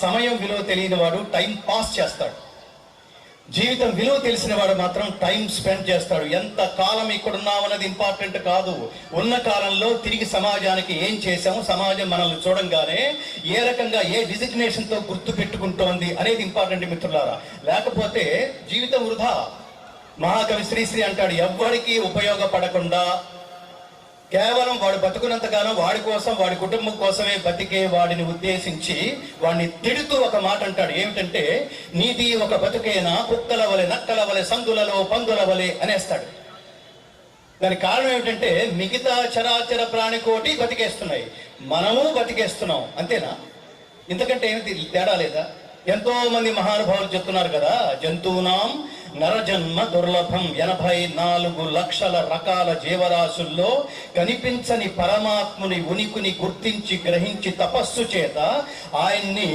సమయం విలువ తెలియని వాడు టైం పాస్ చేస్తాడు. జీవితం విలువ తెలిసిన వాడు మాత్రం టైం స్పెండ్ చేస్తాడు. ఎంత కాలం ఇక్కడున్నామన్నది ఇంపార్టెంట్ కాదు, ఉన్న కాలంలో తిరిగి సమాజానికి ఏం చేశాము, సమాజం మనల్ని చూడంగానే ఏ రకంగా ఏ డిజిగ్నేషన్తో గుర్తు పెట్టుకుంటోంది అనేది ఇంపార్టెంట్ మిత్రులారా. లేకపోతే జీవితం వృధా. మహాకవి శ్రీశ్రీ అంటాడు, ఎవ్వడికి ఉపయోగపడకుండా కేవలం వాడు బతుకున్నంతకాలం వాడి కోసం వాడి కుటుంబం కోసమే బతికే వాడిని ఉద్దేశించి వాడిని తిడుతూ ఒక మాట అంటాడు. ఏమిటంటే, నీది ఒక బతుకేనా కుక్కల వలె నక్కల వలె సందులలో పందుల వలె అనేస్తాడు. దానికి కారణం ఏమిటంటే, మిగతా చరాచర ప్రాణికోటి బతికేస్తున్నాయి, మనము బతికేస్తున్నాం, అంతేనా? ఇంతకంటే ఏమిటి తేడా లేదా? ఎంతో మంది మహానుభావులు చెప్తున్నారు కదా, జంతువునాం నరజన్మ దుర్లభం. 84 లక్షల రకాల జీవరాశుల్లో కనిపించని పరమాత్ముని ఉనికిని గుర్తించి గ్రహించి తపస్సు చేత ఆయన్ని